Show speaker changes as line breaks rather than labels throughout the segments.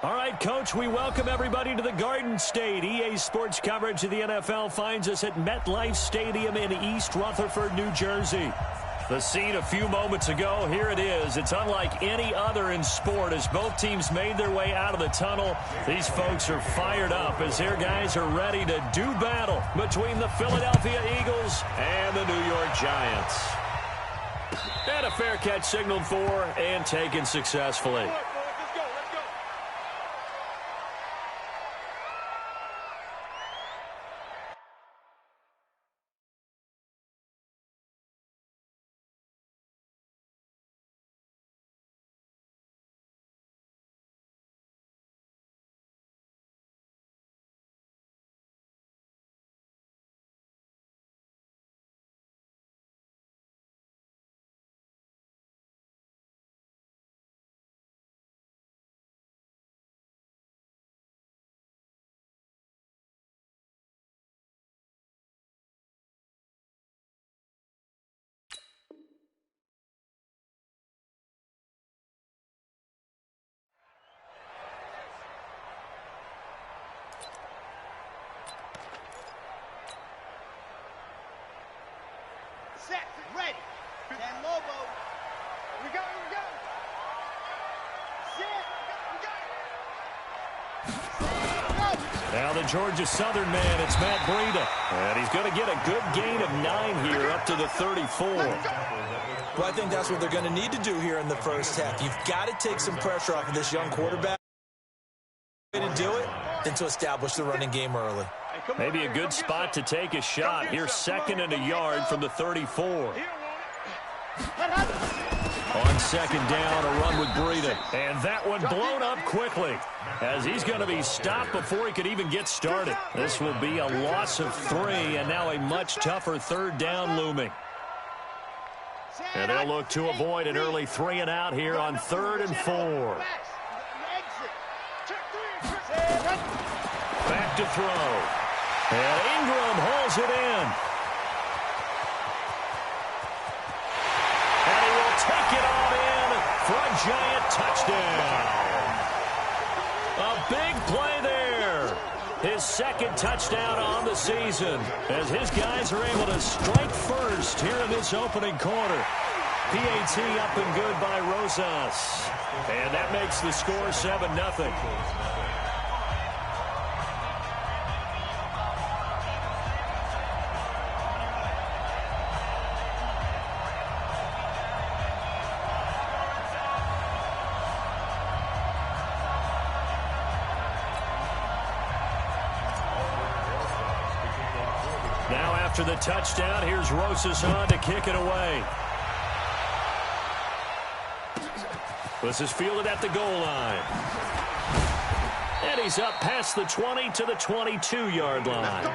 All right, Coach, we welcome everybody to the Garden State. EA Sports coverage of the NFL finds us at MetLife Stadium in East Rutherford, New Jersey. The scene a few moments ago, here it is. It's unlike any other in sport as both teams made their way out of the tunnel. These folks are fired up as their guys are ready to do battle between the Philadelphia Eagles and the New York Giants. And a fair catch signaled for and taken successfully.
Set, ready. Stand low, Bo. We go. Set, we go.
Now the Georgia Southern man, it's Matt Breida. And he's going to get a good gain of 9 here up to the 34.
Well, I think that's what they're going to need to do here in the first half. You've got to take some pressure off of this young quarterback. Way to do it than to establish the running game early.
Maybe a good spot to take a shot. Here's 2nd and a yard from the 34. On 2nd down, a run with Breida. And that one blown up quickly as he's going to be stopped before he could even get started. This will be a loss of 3 and now a much tougher 3rd down looming. And they'll look to avoid an early 3 and out here on 3rd and 4. Back to throw. And Ingram hauls it in. And he will take it on in for a Giant touchdown. A big play there. His 2nd touchdown on the season as his guys are able to strike first here in this opening quarter. PAT up and good by Rosas. And that makes the score 7-0. Now after the touchdown, here's Rosas on to kick it away. This is fielded at the goal line. And he's up past the 20 to the 22-yard line.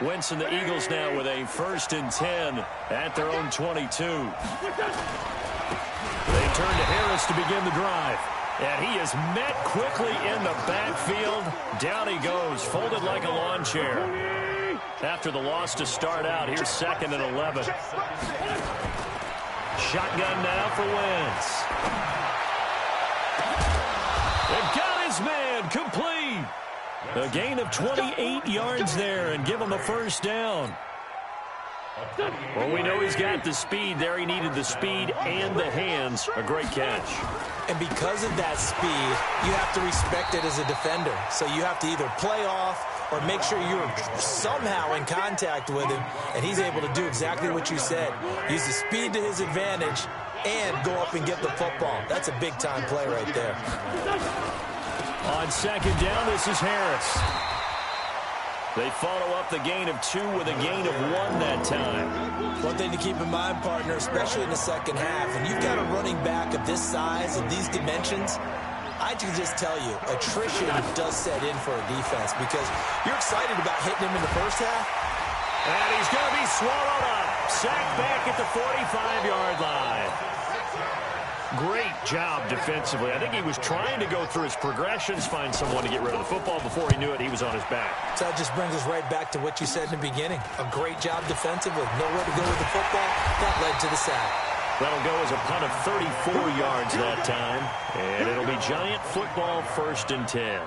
Wentz and the Eagles now with a 1st and 10 at their own 22. They turn to Harris to begin the drive. And he is met quickly in the backfield. Down he goes, folded like a lawn chair. After the loss to start out, here's 2nd and 11. Shotgun now for Wentz. They've got his man complete. A gain of 28 yards there and give him a 1st down. Well, we know he's got the speed there. He needed the speed and the hands. A great catch.
And because of that speed, you have to respect it as a defender. So you have to either play off or make sure you're somehow in contact with him, and he's able to do exactly what you said. Use the speed to his advantage and go up and get the football. That's a big-time play right there.
On 2nd down, this is Harris. They follow up the gain of 2 with a gain of 1 that time.
One thing to keep in mind, partner, especially in the second half, when you've got a running back of this size and these dimensions, I can just tell you, attrition does set in for a defense because you're excited about hitting him in the first half.
And he's going to be swallowed up. Sacked back at the 45-yard line. Great job defensively. I think he was trying to go through his progressions, find someone to get rid of the football. Before he knew it, he was on his back.
So that just brings us right back to what you said in the beginning. A great job defensively. Nowhere to go with the football. That led to the sack.
That'll go as a punt of 34 yards that time. And it'll be Giant football, 1st and 10.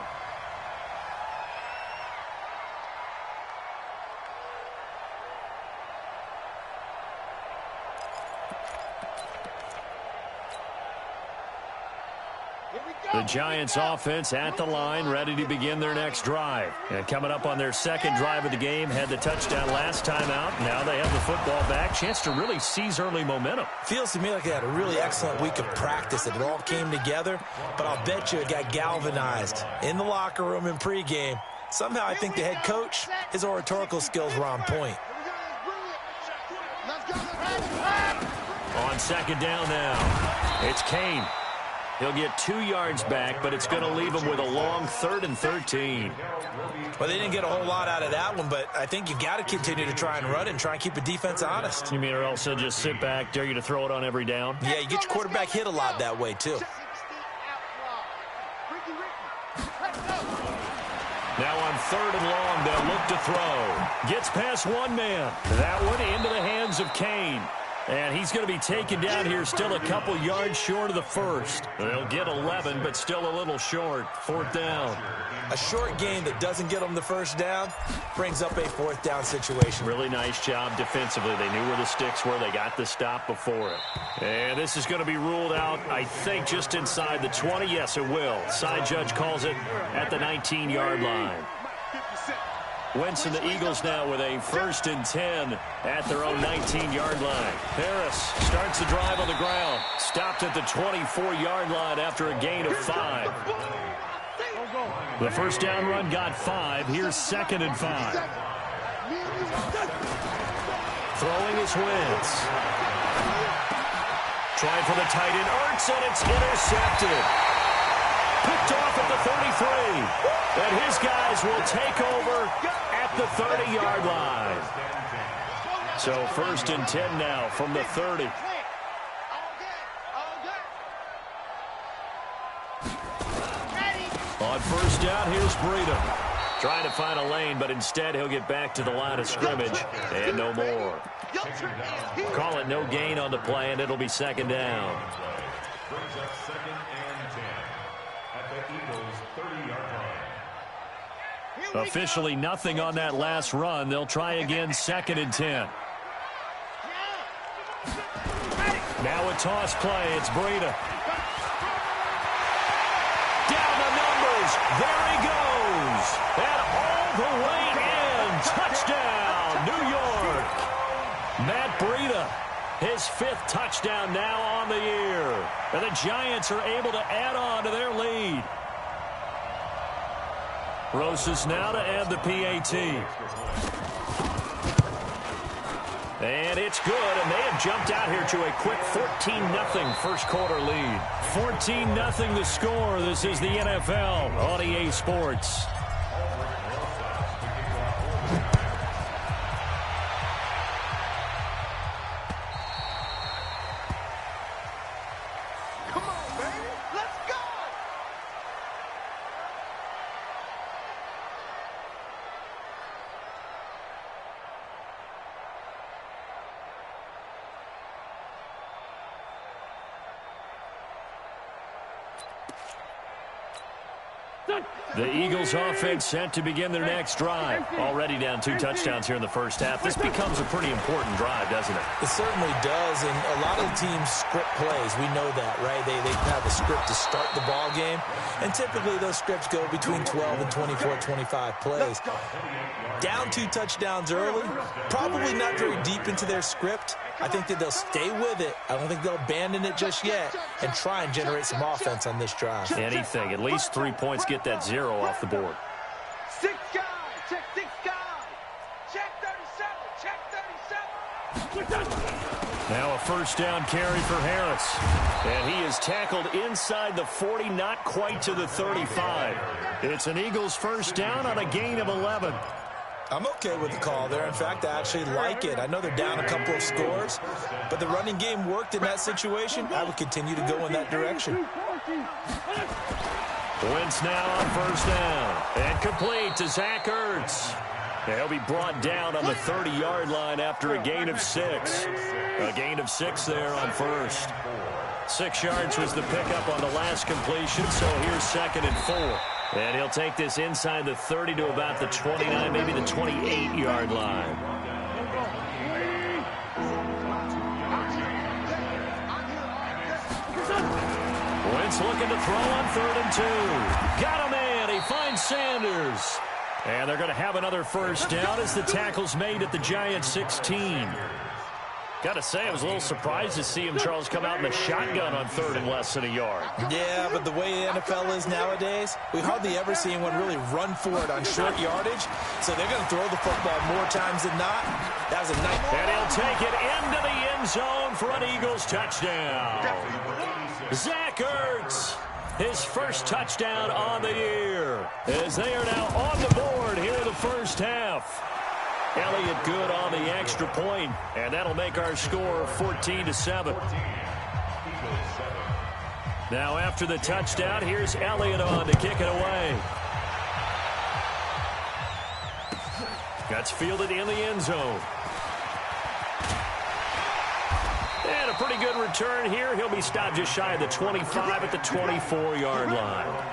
The Giants offense at the line, ready to begin their next drive. And coming up on their second drive of the game, had the touchdown last time out. Now they have the football back. Chance to really seize early momentum.
Feels to me like they had a really excellent week of practice. It all came together, but I'll bet you it got galvanized in the locker room in pregame. Somehow I think the head coach, his oratorical skills were on point.
On second down now, it's Kane. He'll get 2 yards back, but it's going to leave him with a long 3rd and 13.
Well, they didn't get a whole lot out of that one, but I think you got to continue to try and run and try and keep the defense honest.
You mean or else just sit back, dare you to throw it on every down?
Yeah, you get your quarterback hit a lot that way, too.
Now on 3rd and long, they'll look to throw. Gets past one man. That one into the hands of Kane. And he's going to be taken down here, still a couple yards short of the first. They'll get 11, but still a little short. 4th down.
A short gain that doesn't get them the first down brings up a 4th down situation.
Really nice job defensively. They knew where the sticks were. They got the stop before it. And this is going to be ruled out, I think, just inside the 20. Yes, it will. Side judge calls it at the 19-yard line. Wentz and the Eagles now with a 1st and 10 at their own 19-yard line. Harris starts the drive on the ground. Stopped at the 24-yard line after a gain of 5. The first down run got 5. Here's 2nd and 5. Throwing is Wentz. Trying for the tight end. Ertz, and it's intercepted. Picked off at the 33. And his guys will take over at the 30-yard line. So 1st and 10 now from the 30. On 1st down, here's Breida. Trying to find a lane, but instead he'll get back to the line of scrimmage. And no more. Call it no gain on the play, and it'll be 2nd down.
Brings up 2nd and 10 at the Eagles' 30-yard line.
Officially nothing on that last run. They'll try again 2nd and 10. Now a toss play. It's Breida. Down the numbers. There he goes. And all the way in. Touchdown, New York. Matt Breida, his 5th touchdown now on the year. And the Giants are able to add on to their lead. Rosas now to add the PAT. And it's good, and they have jumped out here to a quick 14-0 first quarter lead. 14-0 the score. This is the NFL on EA Sports.
Come on, baby. Let's go.
The Eagles offense set to begin their next drive. Already down 2 touchdowns here in the first half. This becomes a pretty important drive, doesn't it?
It certainly does, and a lot of the teams script plays. We know that, right? They have a script to start the ball game, and typically those scripts go between 12 and 24, 25 plays. Down 2 touchdowns early, probably not very deep into their script. I think that they'll stay with it. I don't think they'll abandon it just yet and try and generate some offense on this drive.
Anything. At least 3 points, get that 0 off the board.
6 guys. Check 6 guys. Check 37. Check 37.
Now a first down carry for Harris. And he is tackled inside the 40, not quite to the 35. It's an Eagles first down on a gain of 11.
I'm okay with the call there. In fact, I actually like it. I know they're down a couple of scores, but the running game worked in that situation. I would continue to go in that direction.
Wentz now on first down. And complete to Zach Ertz. He'll be brought down on the 30-yard line after a gain of 6. A gain of 6 there on first. 6 yards was the pickup on the last completion, so here's 2nd and 4. And he'll take this inside the 30 to about the 29, maybe the 28-yard line. Wentz looking to throw on 3rd and 2. Got a man. He finds Sanders. And they're going to have another first down as the tackle's made at the Giants 16. Got to say, I was a little surprised to see him, Charles, come out in the shotgun on 3rd and less than a yard.
Yeah, but the way the NFL is nowadays, we hardly ever see anyone really run for it on short yardage. So they're going to throw the football more times than not. That was a nice.
And he'll take it into the end zone for an Eagles touchdown. Zach Ertz, his first touchdown on the year, as they are now on the board here in the first half. Elliott good on the extra point, and that'll make our score 14-7. Now after the touchdown, here's Elliott on to kick it away. That's fielded in the end zone. And a pretty good return here. He'll be stopped just shy of the 25 at the 24-yard line.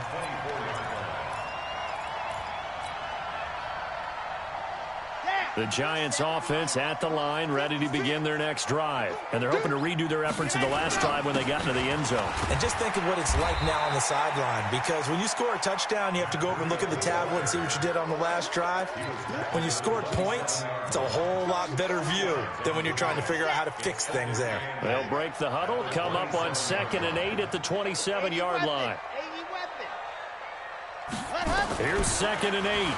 The Giants offense at the line, ready to begin their next drive. And they're hoping to redo their efforts in the last drive when they got into the end zone.
And just think of what it's like now on the sideline, because when you score a touchdown, you have to go over and look at the tablet and see what you did on the last drive. When you scored points, it's a whole lot better view than when you're trying to figure out how to fix things there.
They'll break the huddle, come up on 2nd and 8 at the 27-yard line. Here's 2nd and 8.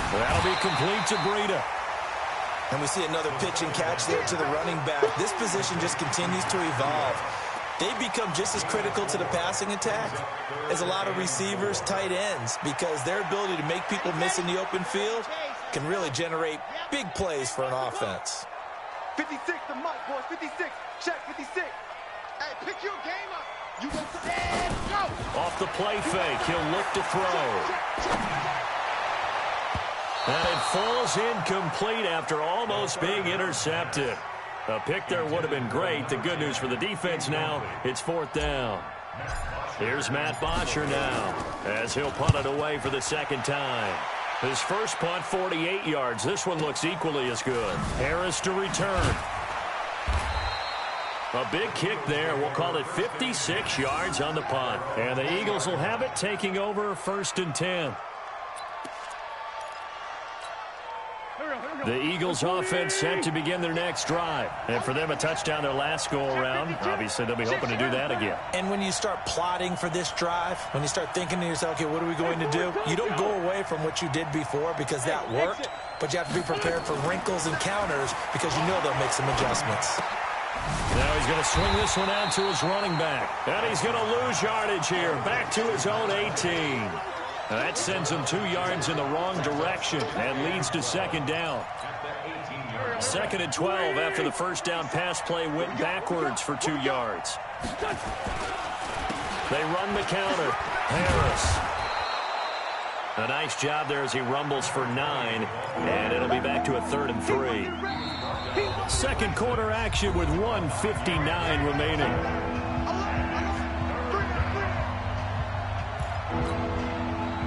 That'll be complete to Breida.
And we see another pitch and catch there to the running back. This position just continues to evolve. They become just as critical to the passing attack as a lot of receivers, tight ends, because their ability to make people miss in the open field can really generate big plays for an offense.
56 to Mike, boys. 56. Check 56. Hey, pick your game up. You go stand, go.
Off the play fake, he'll look to throw. And it falls incomplete after almost being intercepted. A pick there would have been great. The good news for the defense now, it's 4th down. Here's Matt Bosher now, as he'll punt it away for the 2nd time. His first punt, 48 yards. This one looks equally as good. Harris to return. A big kick there. We'll call it 56 yards on the punt. And the Eagles will have it, taking over 1st and 10. The Eagles offense set to begin their next drive. And for them, a touchdown their last go-around. Obviously, they'll be hoping to do that again.
And when you start plotting for this drive, when you start thinking to yourself, okay, what are we going to do? You don't go away from what you did before because that worked, but you have to be prepared for wrinkles and counters because you know they'll make some adjustments.
Now he's going to swing this one out to his running back. And he's going to lose yardage here. Back to his own 18. That sends him 2 yards in the wrong direction and leads to 2nd down. 2nd and 12 after the first down pass play went backwards for 2 yards. They run the counter. Harris. A nice job there as he rumbles for 9, and it'll be back to a 3rd and 3. Second quarter action with 1:59 remaining.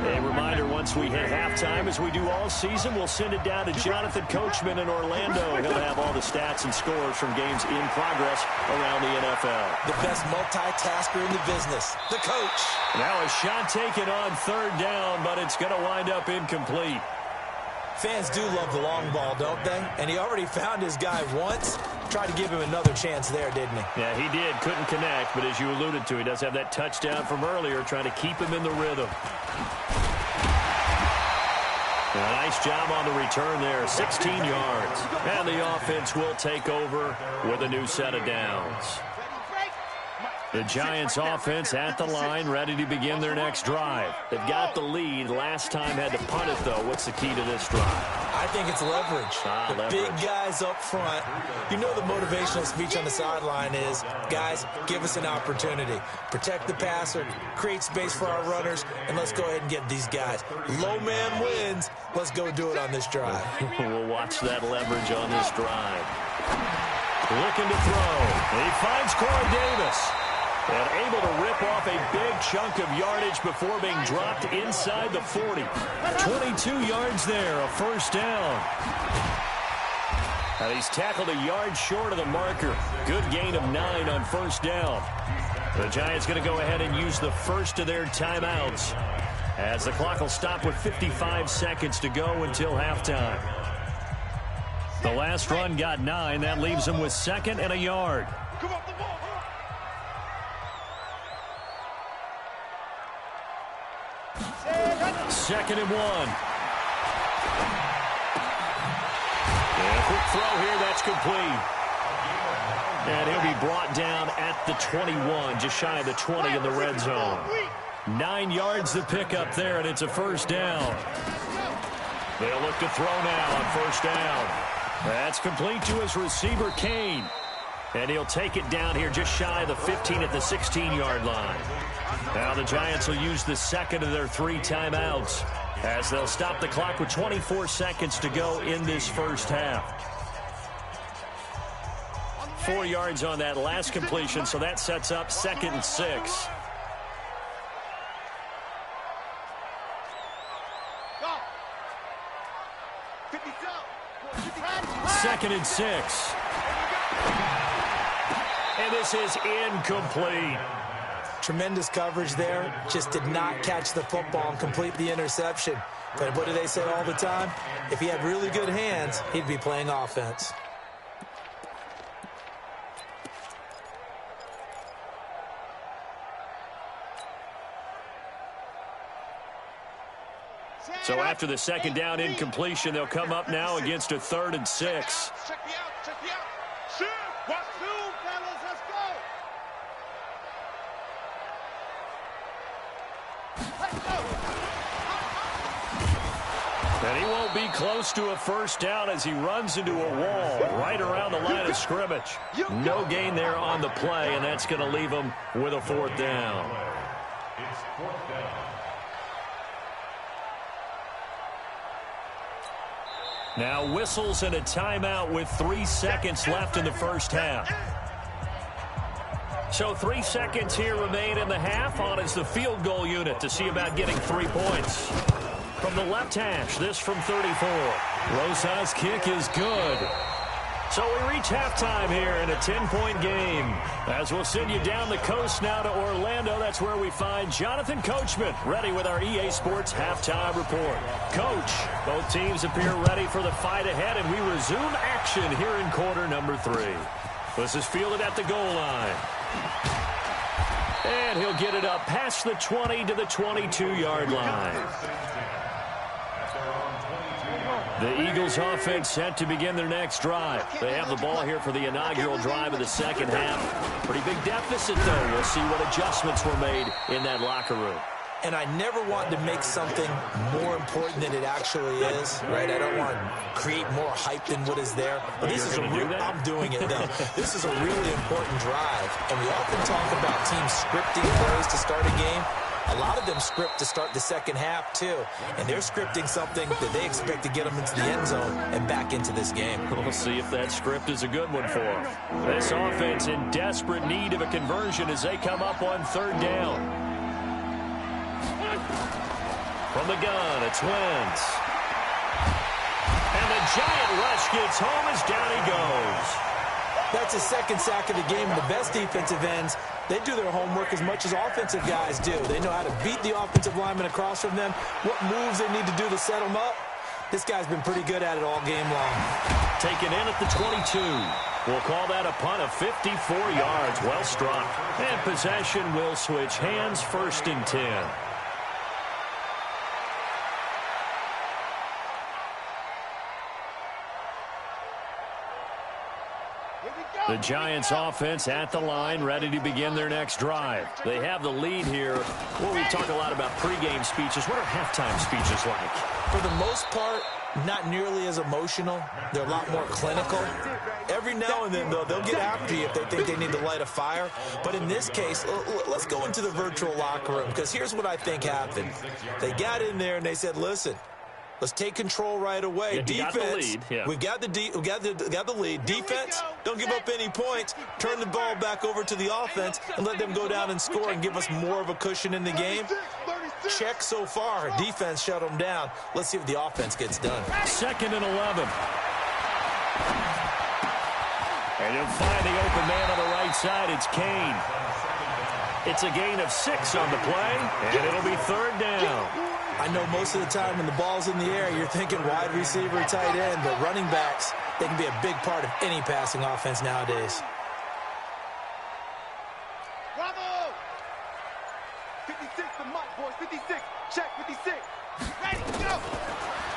A reminder, once we hit halftime, as we do all season, we'll send it down to Jonathan Coachman in Orlando. He'll have all the stats and scores from games in progress around the NFL.
The best multitasker in the business, the coach.
Now a shot taken on 3rd down, but it's going to wind up incomplete.
Fans do love the long ball, don't they? And he already found his guy once. Tried to give him another chance there, didn't he?
Yeah, he did. Couldn't connect, but as you alluded to, he does have that touchdown from earlier, trying to keep him in the rhythm. A nice job on the return there, 16 yards. And the offense will take over with a new set of downs. The Giants offense at the line, ready to begin their next drive. They've got the lead. Last time had to punt it, though. What's the key to this drive?
I think it's leverage. Big guys up front. You know the motivational speech on the sideline is, guys, give us an opportunity. Protect the passer, create space for our runners, and let's go ahead and get these guys. Low man wins. Let's go do it on this drive.
We'll watch that leverage on this drive. Looking to throw. He finds Corey Davis. And able to rip off a big chunk of yardage before being dropped inside the 40. 22 yards there, a first down. And he's tackled a yard short of the marker. Good gain of 9 on first down. The Giants going to go ahead and use the first of their timeouts, as the clock will stop with 55 seconds to go until halftime. The last run got 9. That leaves him with 2nd and a yard. Second and 1. And a quick throw here, that's complete. And he'll be brought down at the 21, just shy of the 20 in the red zone. 9 yards to pick up there, and it's a first down. They'll look to throw now on first down. That's complete to his receiver, Kane. And he'll take it down here just shy of the 15 at the 16-yard line. Now the Giants will use the second of their 3 timeouts, as they'll stop the clock with 24 seconds to go in this first half. 4 yards on that last completion, so that sets up 2nd and 6. Second and 6. And this is incomplete.
Tremendous coverage there. Just did not catch the football and complete the interception. But what do they say all the time? If he had really good hands, he'd be playing offense.
So after the second down incompletion, they'll come up now against a 3rd and 6.
Check me out, check me out. Shoot, watch two, fellas, let's go.
And he won't be close to a first down as he runs into a wall right around the line of scrimmage. No gain there on the play, and that's going to leave him with a 4th down.
It's 4th down.
Now whistles and a timeout with 3 seconds left in the first half. So 3 seconds here remain in the half. On is the field goal unit to see about getting 3 points. From the left hash, this from 34. Rosas' kick is good. So we reach halftime here in a 10-point game. As we'll send you down the coast now to Orlando, that's where we find Jonathan Coachman, ready with our EA Sports halftime report. Coach, both teams appear ready for the fight ahead, and we resume action here in quarter number 3. This is fielded at the goal line. And he'll get it up past the 20 to the 22-yard line. The Eagles offense set to begin their next drive. They have the ball here for the inaugural drive of the second half. Pretty big deficit, though. We'll see what adjustments were made in that locker room.
And I never want to make something more important than it actually is, right? I don't want to create more hype than what is there. But this is I'm doing it, though. This is a really important drive. And we often talk about teams scripting plays to start a game. A lot of them script to start the second half, too. And they're scripting something that they expect to get them into the end zone and back into this game.
We'll see if that script is a good one for them. This offense in desperate need of a conversion as they come up on 3rd down. From the gun, it's Wentz. And the giant rush gets home as down he goes.
That's his 2nd sack of the game. The best defensive ends, they do their homework as much as offensive guys do. They know how to beat the offensive lineman across from them, what moves they need to do to set them up. This guy's been pretty good at it all game long.
Taken in at the 22. We'll call that a punt of 54 yards. Well struck. And possession will switch hands, 1st and 10. The Giants offense at the line, ready to begin their next drive. They have the lead here. Well, we talk a lot about pregame speeches. What are halftime speeches like?
For the most part, not nearly as emotional. They're a lot more clinical. Every now and then, though, they'll get after you if they think they need to light a fire. But in this case, let's go into the virtual locker room, because here's what I think happened. They got in there and they said, listen, let's take control right away.
Yeah,
defense,
yeah.
we've got the lead. Defense, don't give up any points. Turn the ball back over to the offense and let them go down and score and give us more of a cushion in the game. Check so far. Defense shut them down. Let's see if the offense gets done.
2nd and 11. And he'll find the open man on the right side. It's Kane. It's a gain of 6 on the play, and it'll be 3rd down.
I know most of the time when the ball's in the air, you're thinking wide receiver, tight end, but running backs, they can be a big part of any passing offense nowadays.
Bravo! 56 to Mike, boys. 56. Check, 56. Ready, go!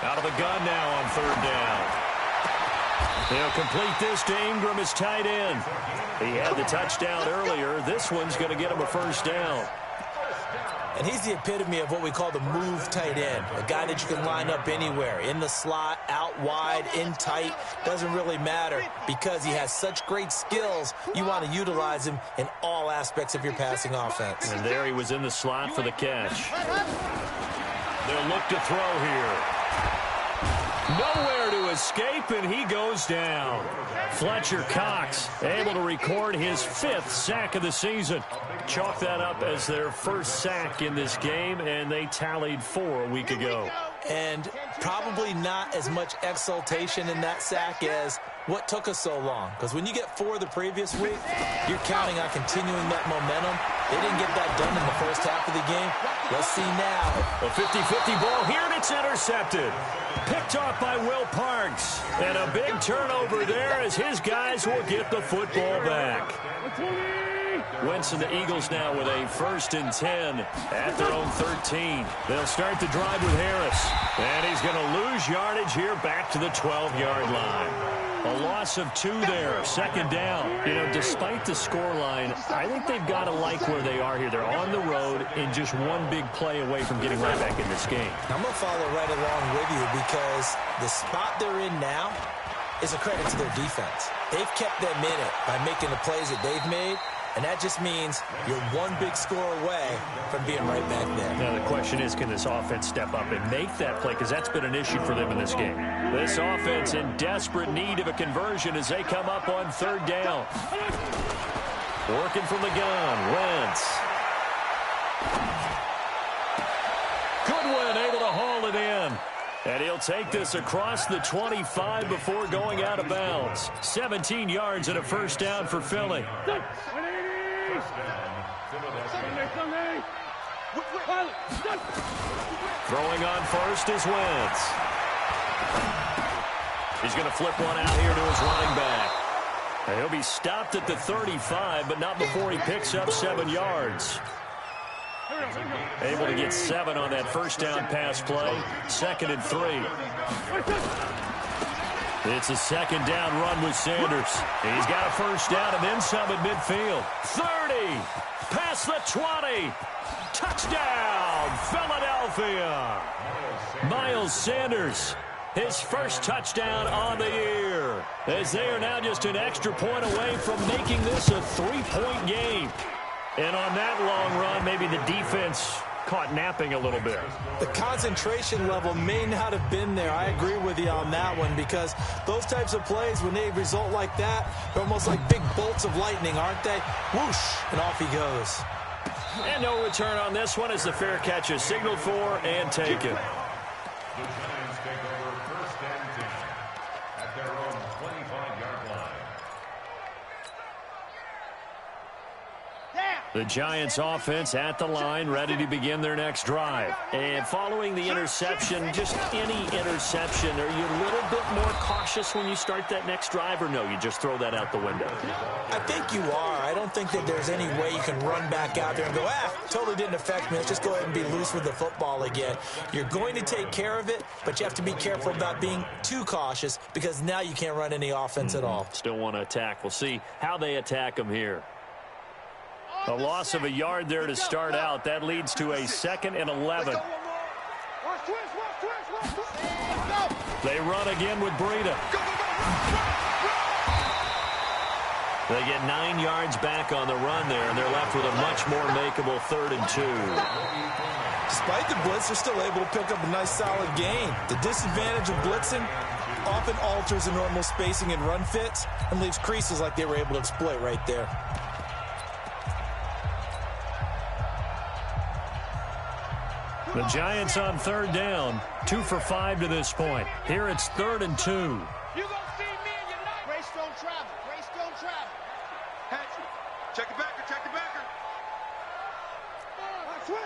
Out of the gun now on 3rd down. They'll complete this to Ingram as tight end. He had the touchdown earlier. This one's going to get him a 1st down.
And he's the epitome of what we call the move tight end, a guy that you can line up anywhere, in the slot, out wide, in tight, doesn't really matter because he has such great skills. You want to utilize him in all aspects of your passing offense.
And there he was in the slot for the catch. They'll look to throw here. Nowhere to escape, and he goes down. Fletcher Cox able to record his 5th sack of the season. Chalk that up as their 1st sack in this game, and they tallied 4 a week ago.
And probably not as much exultation in that sack as what took us so long. Because when you get 4 the previous week, you're counting on continuing that momentum. They didn't get that done in the first half of the game. Let's see now.
A 50-50 ball here, and it's intercepted. Picked off by Will Parks. And a big turnover there as his guys will get the football back. Wentz and the Eagles now with a 1st and 10 at their own 13. They'll start the drive with Harris. And he's going to lose yardage here back to the 12-yard line. A loss of 2 there, 2nd down. You know, despite the scoreline, I think they've got to like where they are here. They're on the road and just one big play away from getting right back in this game.
I'm going to follow right along with you because the spot they're in now is a credit to their defense. They've kept them in it by making the plays that they've made. And that just means you're one big score away from being right back there.
Now, the question is, can this offense step up and make that play? Because that's been an issue for them in this game. This offense in desperate need of a conversion as they come up on 3rd down. Working from the gun, Wentz. Goodwin able to haul it in. And he'll take this across the 25 before going out of bounds. 17 yards and a 1st down for Philly. Throwing on 1st is Wentz. He's going to flip one out here to his running back. And he'll be stopped at the 35, but not before he picks up 7 yards. Able to get 7 on that 1st down pass play. 2nd and 3. It's a 2nd down run with Sanders. He's got a 1st down and then some at midfield. 30. Past the 20. Touchdown, Philadelphia. Miles Sanders, his 1st touchdown on the year. As they are now just an extra point away from making this a 3-point game. And on that long run, maybe the defense caught napping a little bit.
The concentration level may not have been there. I agree with you on that one because those types of plays, when they result like that, they're almost like big bolts of lightning, aren't they? Whoosh, and off he goes.
And no return on this one as the fair catch is signaled for and taken.
The Giants take over 1st and 10 at their own 25-yard line.
Yeah.
The Giants offense at the line, ready to begin their next drive. And following the interception, just any interception, are you a little bit more cautious when you start that next drive, or no, you just throw that out the window?
I think you are. I don't think that there's any way you can run back out there and go, totally didn't affect me. Let's just go ahead and be loose with the football again. You're going to take care of it, but you have to be careful about being too cautious because now you can't run any offense at all.
Still want to attack. We'll see how they attack them here. A loss of a yard there to start out. That leads to a 2nd and 11. They run again with Breida. They get 9 yards back on the run there, and they're left with a much more makeable 3rd and 2.
Despite the blitz, they're still able to pick up a nice solid gain. The disadvantage of blitzing often alters the normal spacing and run fits and leaves creases like they were able to exploit right there.
The Giants on 3rd down, 2 for 5 to this point. Here it's 3rd and 2.
You gonna see me and your night. Grace don't travel. Grace don't travel. Hatchet. Check the backer. Check the backer. Switch.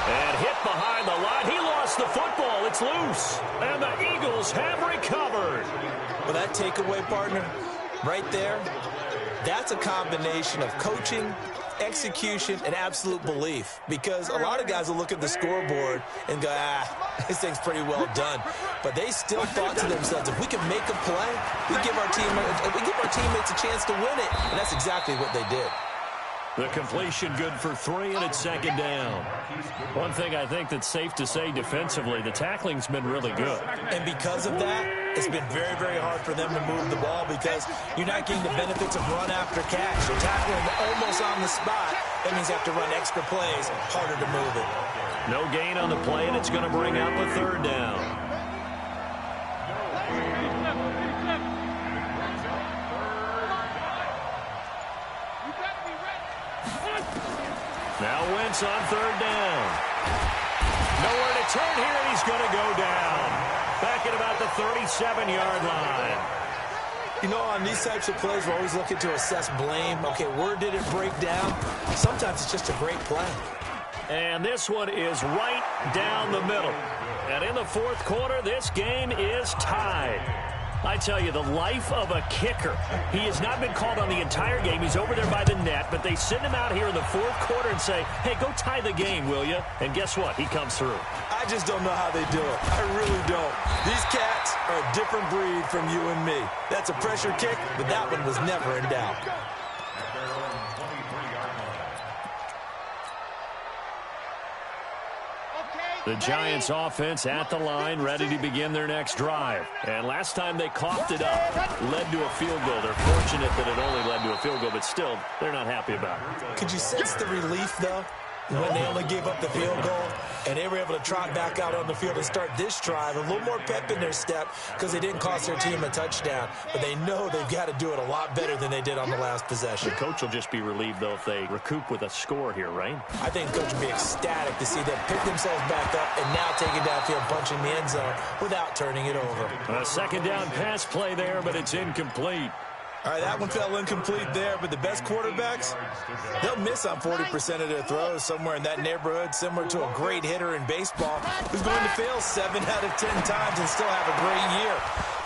And hit behind the line. He lost the football. It's loose. And the Eagles have recovered.
Well, that takeaway, partner, right there, that's a combination of coaching, execution, and absolute belief, because a lot of guys will look at the scoreboard and go, this thing's pretty well done. But they still thought to themselves, if we can make a play, we give our teammates a chance to win it. And that's exactly what they did.
The completion good for 3, and it's 2nd down. One thing I think that's safe to say defensively, the tackling's been really good.
And because of that, it's been very, very hard for them to move the ball because you're not getting the benefits of run after catch. You're tackling almost on the spot. That means you have to run extra plays, harder to move it.
No gain on the play, and it's going to bring up a 3rd down. Now Wentz on 3rd down. Nowhere to turn here, and he's going to go down. Back at about the 37-yard line.
You know, on these types of plays, we're always looking to assess blame. Okay, where did it break down? Sometimes it's just a great play.
And this one is right down the middle. And in the 4th quarter, this game is tied. I tell you, the life of a kicker. He has not been called on the entire game. He's over there by the net, but they send him out here in the 4th quarter and say, hey, go tie the game, will you? And guess what? He comes through.
I just don't know how they do it. I really don't. These cats are a different breed from you and me. That's a pressure kick, but that one was never in doubt.
The Giants offense at the line, ready to begin their next drive. And last time they coughed it up, led to a field goal. They're fortunate that it only led to a field goal, but still, they're not happy about it.
Could you sense the relief, though, when they only gave up the field goal and they were able to trot back out on the field and start this drive? A little more pep in their step because they didn't cost their team a touchdown, but they know they've got to do it a lot better than they did on the last possession.
The coach will just be relieved, though, if they recoup with a score here, right?
I think the coach will be ecstatic to see them pick themselves back up and now take it downfield, punching the end zone without turning it over.
A 2nd down pass play there, but it's incomplete.
All right, that one fell incomplete there, but the best quarterbacks, they'll miss on 40% of their throws, somewhere in that neighborhood, similar to a great hitter in baseball who's going to fail 7 out of 10 times and still have a great year.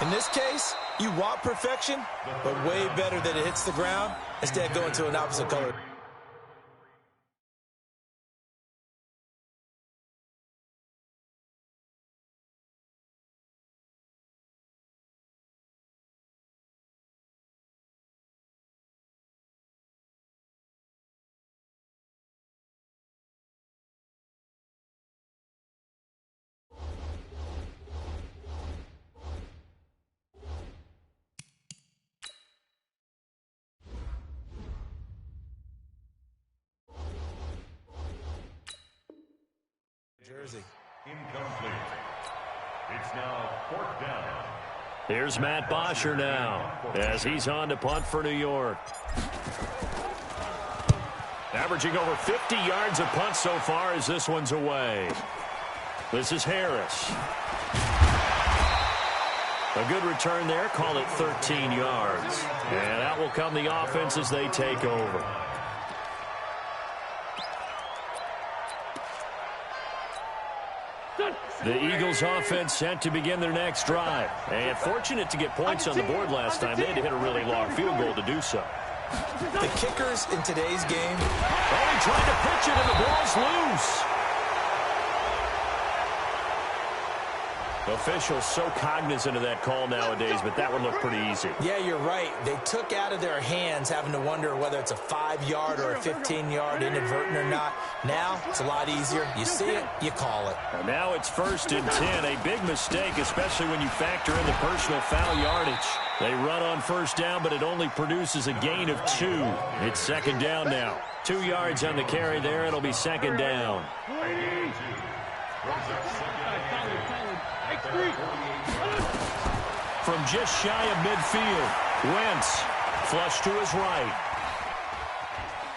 In this case, you want perfection, but way better that it hits the ground instead of going to an opposite color. Jersey.
Incomplete. It's now 4th down.
Here's Matt Bosher now as he's on to punt for New York. Averaging over 50 yards a punt so far as this one's away. This is Harris. A A good return there. Call it 13 yards. And out will come the offense as they take over. The Eagles offense set to begin their next drive. And fortunate to get points on the board last time. They had to hit a really long field goal to do so.
The kickers in today's game.
Oh, he tried to pitch it and the ball's loose. Officials so cognizant of that call nowadays, but that one looked pretty easy.
Yeah, you're right. They took out of their hands having to wonder whether it's a 5-yard or a 15-yard inadvertent or not. Now, it's a lot easier. You see it, you call it.
And now it's 1st and 10. A big mistake, especially when you factor in the personal foul yardage. They run on 1st down, but it only produces a gain of 2. It's 2nd down now. 2 yards on the carry there. It'll be 2nd down. From just shy of midfield, Wentz flush to his right.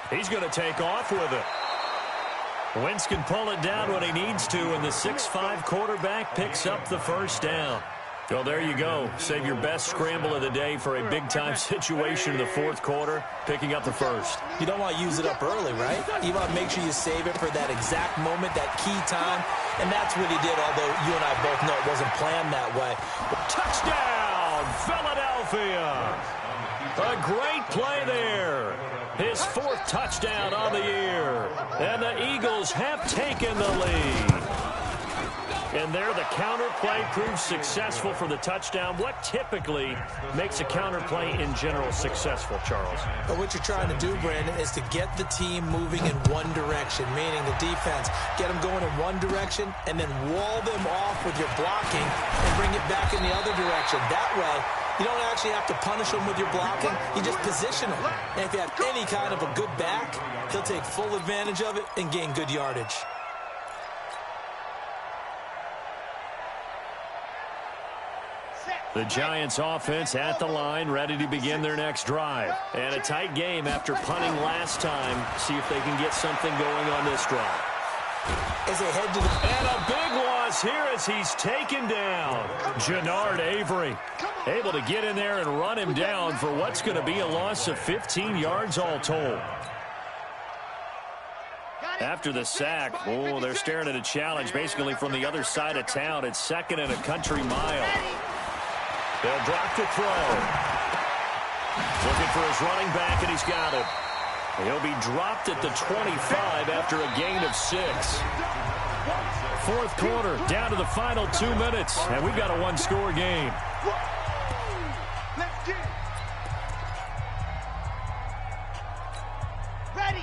He's going to take off with it. Wentz can pull it down when he needs to, and the 6'5" quarterback picks up the 1st down. Well, there you go. Save your best scramble of the day for a big-time situation in the 4th quarter, picking up the 1st.
You don't want to use it up early, right? You want to make sure you save it for that exact moment, that key time, and that's what he did, although you and I both know it wasn't planned that way.
Touchdown, Philadelphia! A great play there. His 4th touchdown on the year. And the Eagles have taken the lead. And there, the counter play proves successful for the touchdown. What typically makes a counter play in general successful, Charles?
But what you're trying to do, Brandon, is to get the team moving in one direction, meaning the defense. Get them going in one direction and then wall them off with your blocking and bring it back in the other direction. That way, you don't actually have to punish them with your blocking. You just position them. And if you have any kind of a good back, they'll take full advantage of it and gain good yardage.
The Giants offense at the line, ready to begin their next drive. And a tight game after punting last time. See if they can get something going on this drive.
As they head to the...
And a big loss here as he's taken down. Jannard Avery able to get in there and run him down for what's going to be a loss of 15 yards all told. After the sack, oh, they're staring at a challenge basically from the other side of town. It's 2nd and a country mile. They'll drop the throw. Looking for his running back, and he's got it. He'll be dropped at the 25 after a gain of 6. 4th quarter, down to the final 2 minutes, and we've got a one-score game.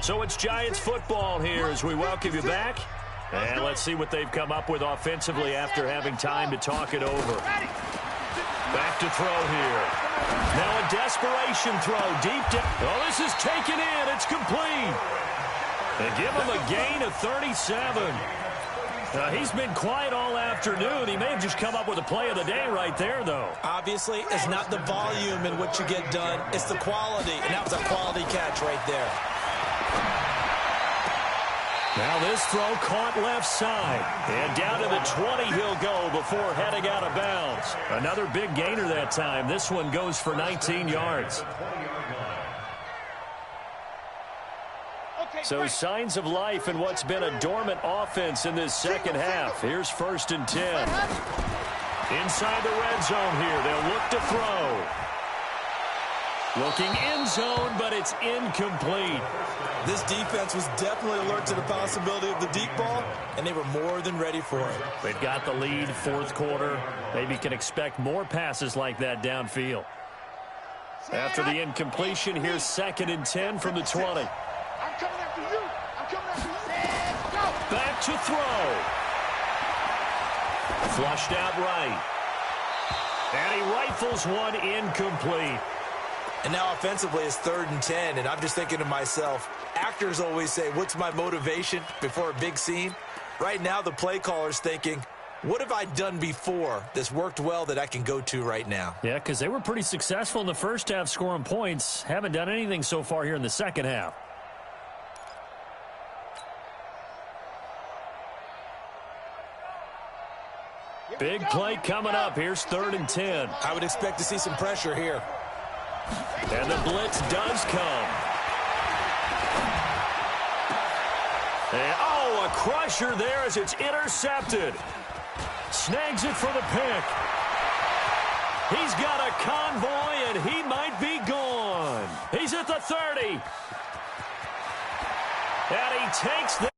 So it's Giants football here as we welcome you back. And let's see what they've come up with offensively after having time to talk it over. Back to throw here. Now a desperation throw deep down. Oh, this is taken in. It's complete. They give him a gain of 37. He's been quiet all afternoon. He may have just come up with a play of the day right there, though.
Obviously, it's not the volume in what you get done. It's the quality, and that was a quality catch right there.
Now this throw caught left side. And down to the 20 he'll go before heading out of bounds. Another big gainer that time. This one goes for 19 yards. So signs of life in what's been a dormant offense in this second half. Here's 1st and 10. Inside the red zone here. They'll look to throw. Looking end zone, but it's incomplete.
This defense was definitely alert to the possibility of the deep ball, and they were more than ready for it.
They've got the lead, 4th quarter. Maybe can expect more passes like that downfield. After the incompletion, here's 2nd and 10 from the 20.
I'm coming after you. I'm coming after you. Go.
Back to throw. Flushed out right. And he rifles one incomplete.
And now offensively it's 3rd and 10, and I'm just thinking to myself, actors always say, what's my motivation before a big scene? Right now the play caller's thinking, what have I done before that's worked well that I can go to right now?
Yeah, because they were pretty successful in the first half scoring points. Haven't done anything so far here in the second half. Big play coming up. Here's 3rd and 10.
I would expect to see some pressure here.
And the blitz does come. And, oh, a crusher there as it's intercepted. Snags it for the pick. He's got a convoy, and he might be gone. He's at the 30. And he takes the